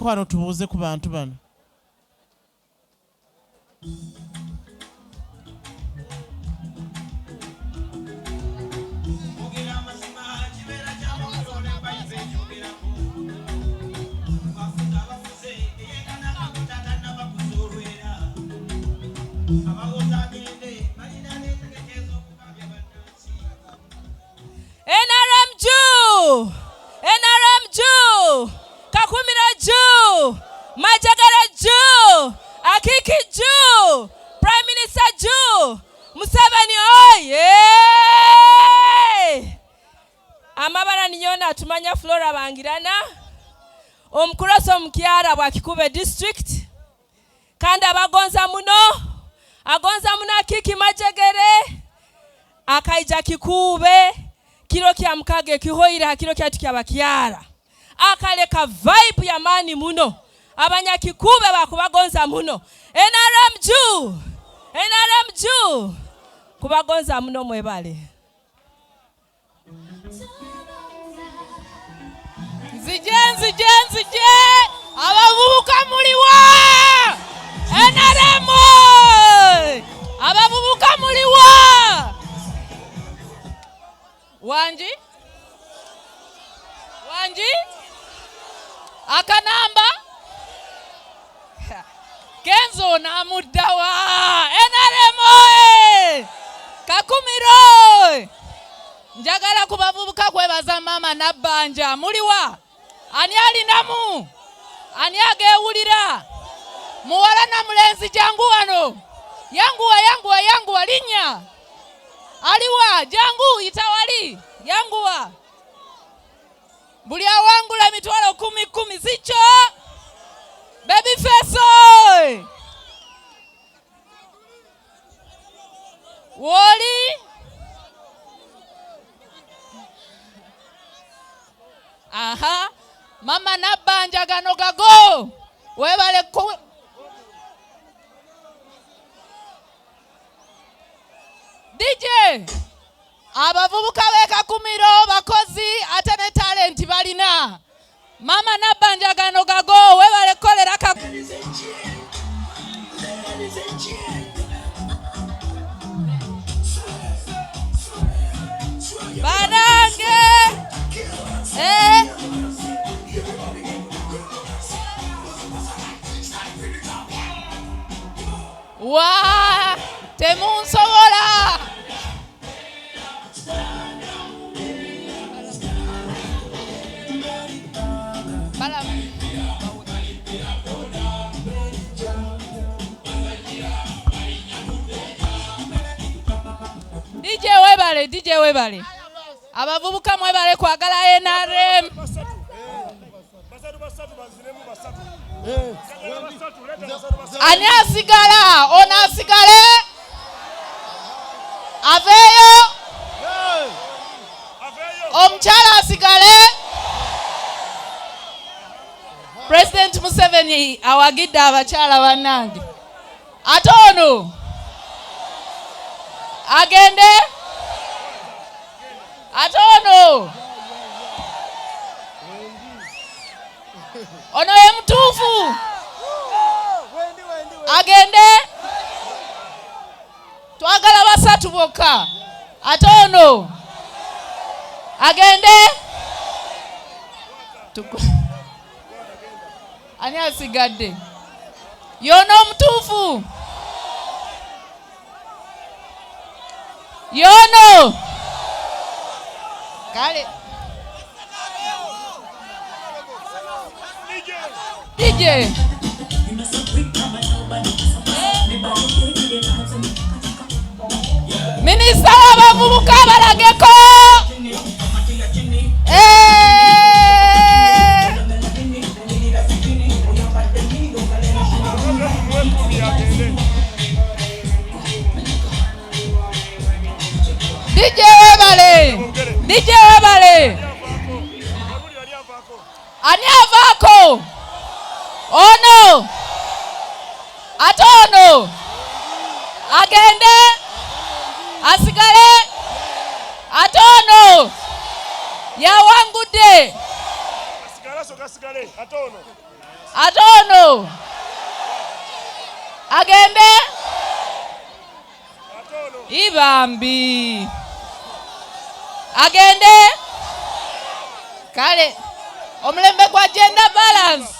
wano tubuuze ku bantu bano. NRM juu, Kakumira juu, Majagara juu, Akiki juu, Prime Minister juu, Museveni oye! Amabala ninyona tumanya Flora bangirana, omukuraso Mukyala Bakyekoze district, kandi abagonza muno Akiki Majagere, akaija kikube, kilo kya mkage kihoira kilo kya tukya Bakyala akaleka vibe ya mani muno abanya kikube bakubagonza muno NRM juu kubagonza muno mwebale nzije abavubuka muliwa NRM abavubuka muliwa Wanji akanamba Kenzo na mudawa NRM Kakumiro njagala kubavubuka kwebaza mama Nabanjja muliwa ani alinamu ani agewulira muwala na mulenzi jangu wano yanguwa linya aliwa jangu itawali yanguwa buli awangula emitwalo 10 zicho baby face woli aha mama Nabanjja gano gago webale DJ abavubuka b'Ekakumiro bakozi ate ne talent balina mama Nabanjja gano gago webale kolera Badange wa temunsobola Balaam DJ webale abavubuka mwebale kwagala NRM ani asigala ona asigale aveyo Mukyala asigale President Museveni awagidde abakyala bannange atono agende atono ono ye mutuufu agende twagala basatu bokka atono agende ani asigadde yono omutuufu yono kale DJ Minista w'abavubuka balageko DJ webale ani avako ono atono agende asigale atono yawangudde Atono. Agende. Ibambi. Agende. Kale. Omulembe kwa gender balance.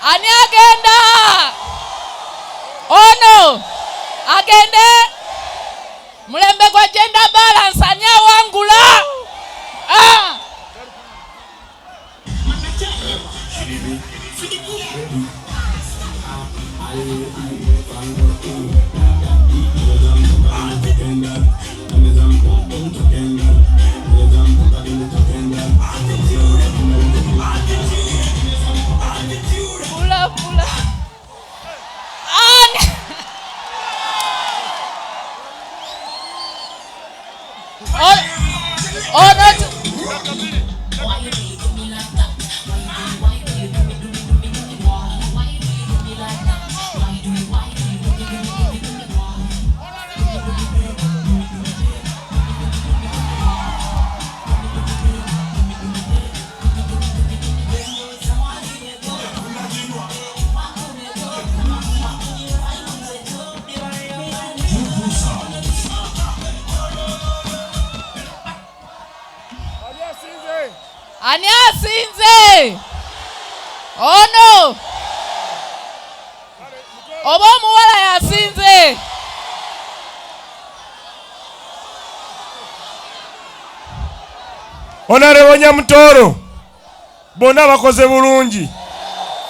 Ani agenda. Ono. Agende. Mulembe kwa gender balance ani awangula. Pula. Ani asinze. Ono. Oba omuwala yasinze. Honorable Nyamutoro. Bonna bakoze bulungi.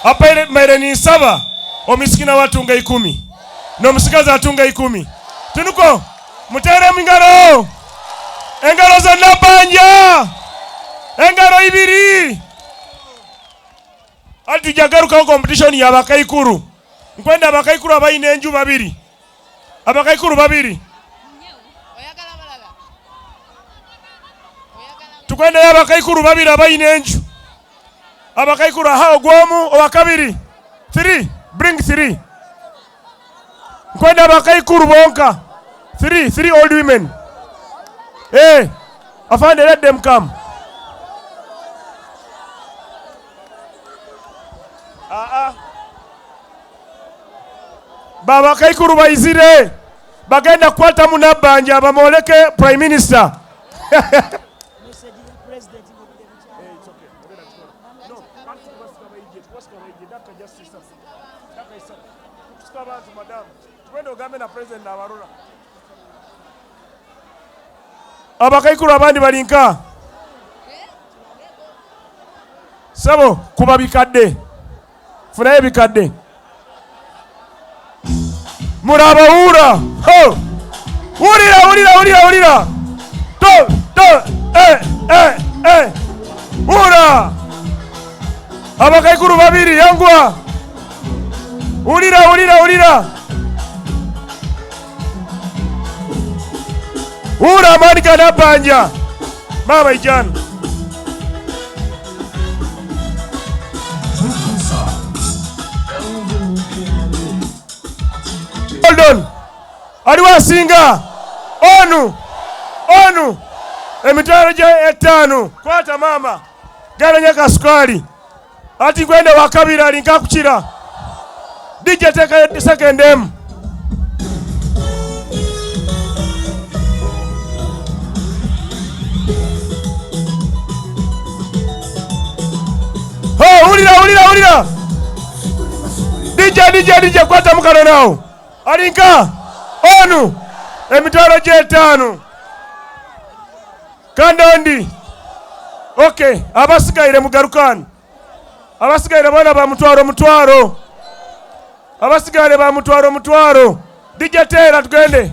Apa mere nisaba omisikina watunga 10. N'omusikazi atunga 10. Tunuko mutere mingalo. Engalo za Nabanjja. Engalo 2. Ati jagaruka competition ya Bakyekoze. Nkwenda Bakyekoze abayina enju 2. Abakyekoze 2. Tukwenda ya Bakyekoze 2 abayina enju. Abakyekoze hao gwomu owa 2. 3. Bring 3. Nkwenda Bakyekoze bonka. 3 old women. Hey, afande, let them come. Baba Bakyekoze bayizire bagenda kwata mu Nabanjja bamoleke prime minister. Bakyekoze abandi balinka sabo kuba bikadde funayo bikadde muraba ura ho urira to ura Bakyekoze 2 yangwa urira ura manika Nabanjja mama ijana hold on aliwa singa onu emitwalo gye 5 kwata mama gana nyaka sukali ati kwenda wakabiri alinka kukira DJ teka second M ulira DJ kwata mukano nao alinka onu emitwalo gye 5 kandondi. Okay, abasigaire mugarukani. Abasigaire bana ba mutwaro. Abasigaire ba mutwaro. DJ tera tugende.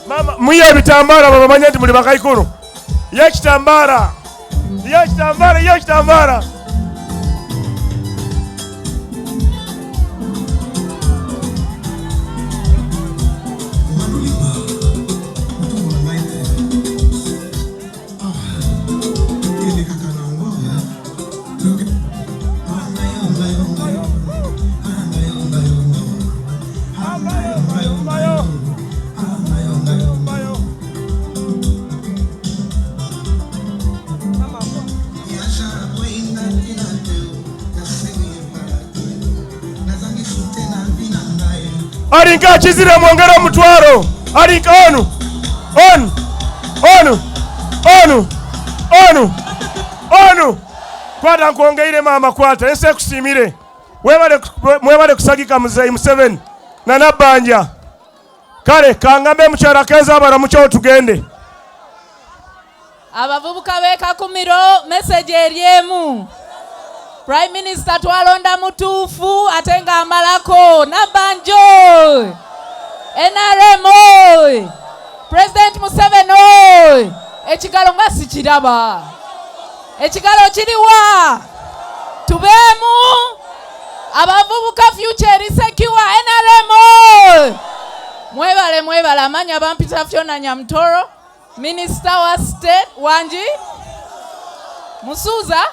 Mama muye bitambara baba manyati muri Bakyekoze. Ye kitambara. alinka akizire mwongera omutwaro alinka onu kwata nkwongeire mama kwata ensi ekusiimire mwebale kusagika muzeyi Museveni na Nabanjja kale kangambe mukyala Kenzo abaramukyao tugende abavubuka b'ekakumiro message eryemu Prime Minister twalonda mutuufu ate nga amalako Nabanjja NRM President Museveni ekigalo nga sikiraba ekigalo kiriwa tubeemu abavubuka future secure NRM mwebale amanya bampita Fiona Nyamutoro Minister wa State Wanji Musuza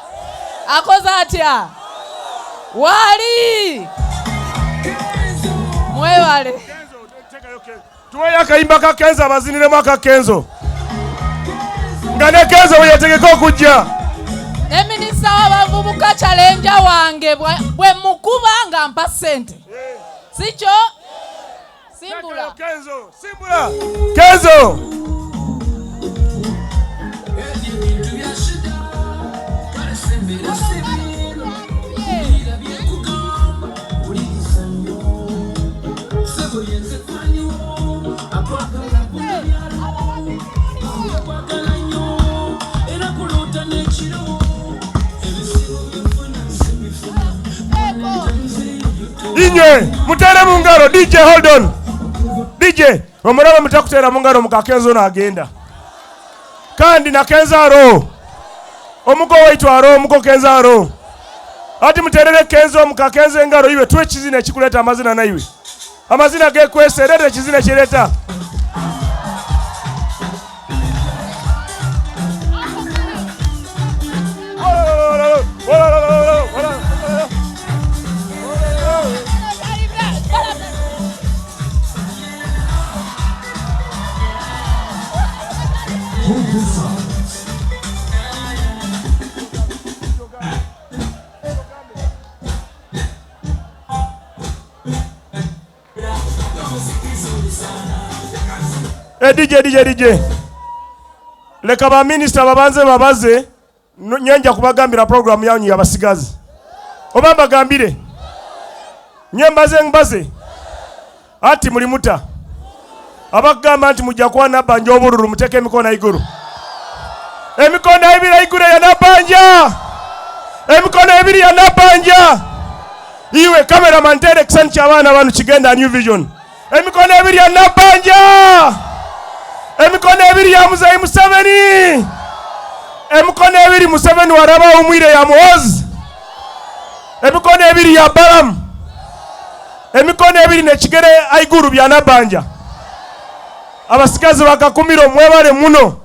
akoza atya wali mwebale tuwe akayimba ka Kenzo abaziniremu aka Kenzo nga ne Kenzo weyategeka okujja ne Minister w'abavubuka challenge wange bwe mukuba nga mpa sente sicho simbula Kenzo Inye mutere mu ngalo DJ hold on DJ omulaba mutakutera mu ngalo muka Kenzo n'agenda kandi na Kenzo aro omuko waitu aro omuko Kenzo aro ati muterere Kenzo muka Kenzo engalo iwe tuwe kizina ekikuleta amazina na iwe amazina gekweserere kizina kireta DJ leka ba minister babaze nyenja kubagambira program yanyu yabasigazi obamba gambire mbaze ati muli muta abagamba nti mujja kwa Nabanjja obululu muteke emikono iguru emikono ebiri iguru ya Nabanjja emikono ebiri ya Nabanjja iwe cameraman tere kisan kyabana banu kigenda New Vision emikono ebiri ya Nabanjja emikono ebiri ya muzeyi Museveni emikono ebiri Museveni waraba umwire ya Muhozi emikono ebiri ya Balaam emikono ebiri nekigere aiguru bya Nabanjja abasigazi bakakumiro mwebale muno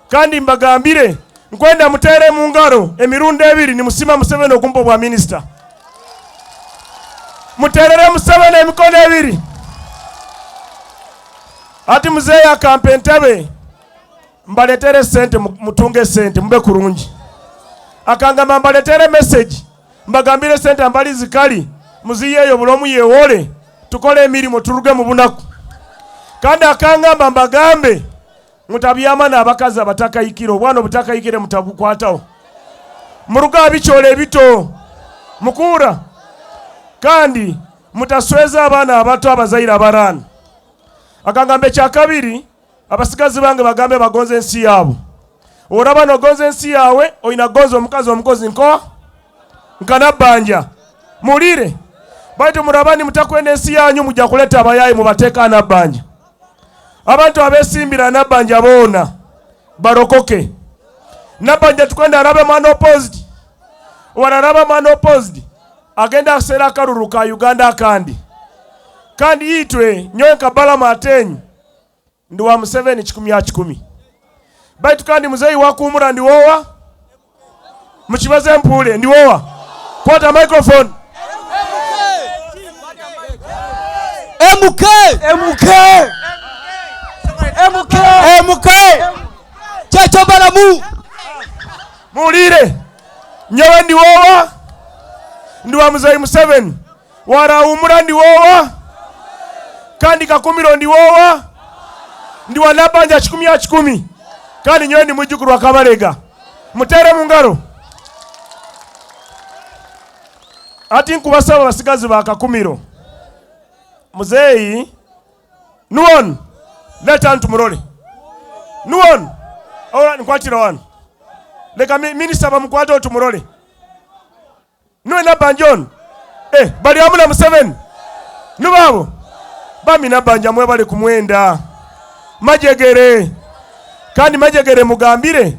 kandi mbagambire nkwenda mutere mu ngalo emirundi ebiri ni musima Museveni okumpa bwa minister muterere Museveni emikono ebiri ati muzeyi akampe ntebe mbaletere sente mutunge sente mube kurungi akangamba mbaletere message mbagambire sente ambali zikali muziyeyo bulomu yewole tukole emirimu turuge mu bunaku kandi akangamba mbagambe mutabyama n'abakazi abatakayikira obwana obutakayikire mutabukwatawo muruga abikyole ebito mukura kandi mutasweza abaana abato abazaire abarana akangamba kyakabiri abasigazi bange bagambe bagonze ensi yabo oraba nogonze ensi yawe oyina gonza omukazi omukozi nka Nabanjja mulire baitu murabani mutakwenda ensi yanyu mujja kuleta abayayi mubateeka Nabanjja abantu abesimbira Nabanjja boona barokoke Nabanjja tukwenda arabe man opposed wararaba man opposed agenda asera akaruru ka Uganda kandi itwe nyoka Balaam atenyu ndi wa Museveni 10 baitu kandi muzeyi wakumura ndi wowa mukibaze mpule ndi wowa kwata microphone MK Chacho Balaam mulire nyowe ndi wowa ndi wa muzeyi Museveni wara umura ndi wowa kandi kakumiro ndi wowa ndi wa Nabanjja 10 kandi nyowe ndi mujjukulu wa Kabalega mutere mu ngalo. Ati nkubasaba basigazi ba Kakumiro muzeyi nuwon leta ntumurole nuwon ora nkwatira wanu leka minister bamukwata otumurole nuwe Nabanjja bali amuna mu7 nubabo bami Nabanjja mwe bali kumwenda majegere kandi majegere mugambire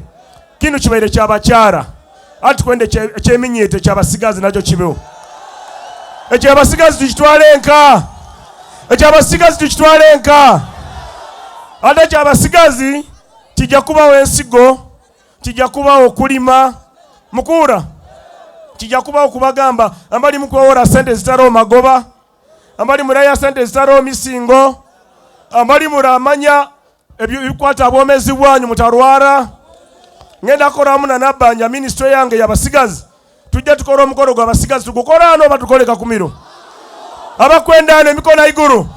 kinu kibaire kyabakyara ati kwende kyeminyete kyabasigazi najo kibeho ekyabasigazi tukitwale enka ate kyabasigazi kijja kubawo ensigo kijja kubawo okulima mukura kijja kubawo kubagamba ambali mukwewora sente zitaro magoba ambali muraya sente zitaro misingo ambali muramanya ebikwata abomezi bwanyu mutarwara ngenda kora muna Nabanjja ministry yange yabasigazi tujja tukora omukoro gwa basigazi tukukora ano batukole Kakumiro abakwendano emikono iguru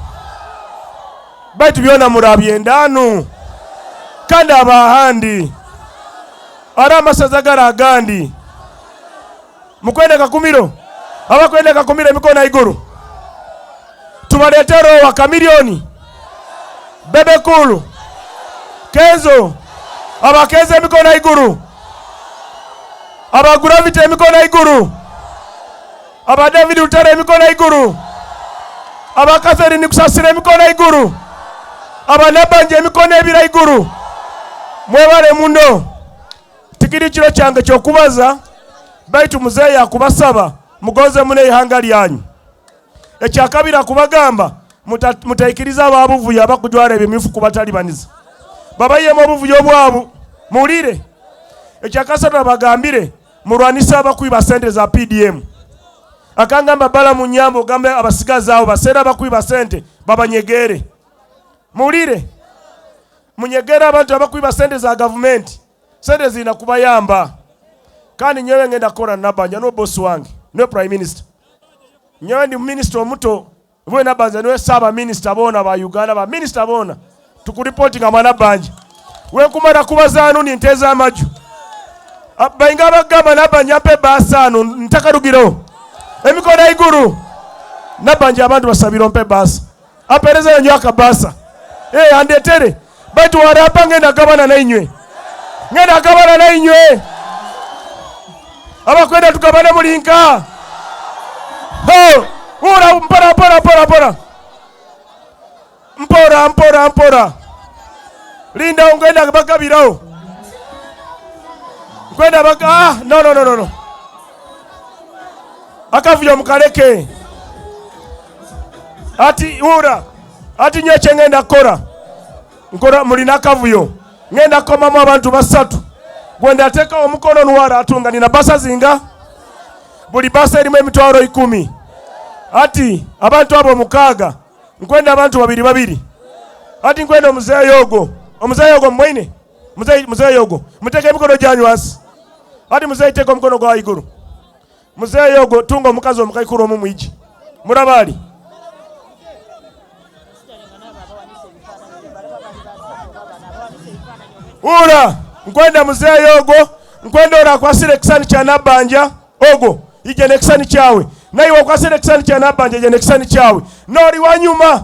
baitu byona murabye ndanu kandi abahandi ara amasaza garagandi mukwenda Kakumiro abakwenda Kakumiro emikono iguru tubaletero wa kamilioni bebe kulu Kenzo abakeze emikono iguru abagravity emikono iguru aba David utare emikono iguru aba Catherine kusasira emikono iguru aba Nabanjja emikono ebira iguru mwebale muno tikiri kiro kyange kyokubaza baitu muzeeyi akubasaba mugoze mune ihanga lyanyu ekyakabira kubagamba mutaikiriza ababuvuyo abakujwara ebimifu kubatalibaniza babayemo obuvuyo obwabu mulire ekyakasatu bagambire murwanisa abakwiba sente za PDM akangamba Balaam Nyambo gambe abasigazi abo basera abakwiba sente babanyegere mulire munyegere abantu abakwiba sente za government sente zina kubayamba kandi nyewe ngenda kora Nabanjja no boss wange no prime minister nyewe ndi minister omuto bwe Nabanjja no saba minister bona ba Uganda ba minister bona tukuriporting ama Nabanjja we kumara kubazanu ni nteza amaju bainga bagamba Nabanjja pe basanu ntakarugiro emikono iguru Nabanjja abantu basabiro mpe basa apereza nyo akabasa andetere baitu warapa ngenda gabana na inywe abakwenda tukabane mulinka ura mpora linda ungenda bakabirao kwenda baka no akavuyo mukaleke ati nyeche ngenda nkora mulina akavuyo ngenda komamu abantu 3 gwenda ateka omukono nuwara atunga nina basa zinga buli basa erimu emitwaro 10 ati abantu abo 6 nkwenda abantu 2 ati nkwenda omuzeeyi yogo mwaine muzeeyi yogo muteke emikono gyanyu hasi ati muzeeyi teka omukono gwa iguru muzeeyi yogo tunga omukazi omukaikuru omumwiji murabali ura nkwenda muzeeyi yogo nkwenda ora kwasire kisani kya Nabanjja ogo ije nekisani kyawe naiwe kwasire kisani kya Nabanjja ije nekisani kyawe nori wanyuma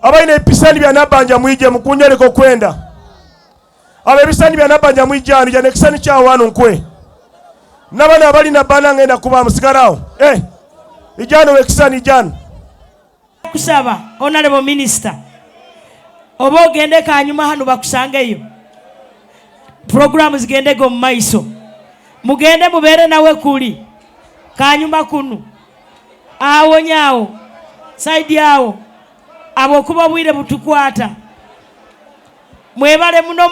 abaine episani bya Nabanjja mwije mukunyereko kwenda abebisani bya Nabanjja mwijani ije nekisani kyawe wanu nkwe nabana abali na bana ngenda kuba musigarao ijano wekisani ijano kusaba honorable minister obo gende kanyuma hano bakusangeyo programs zigende go maiso mugende mubere nawe kuli kanyuma kunu awo nyaawo side yawo abo kuba bwire butukwata mwebale muno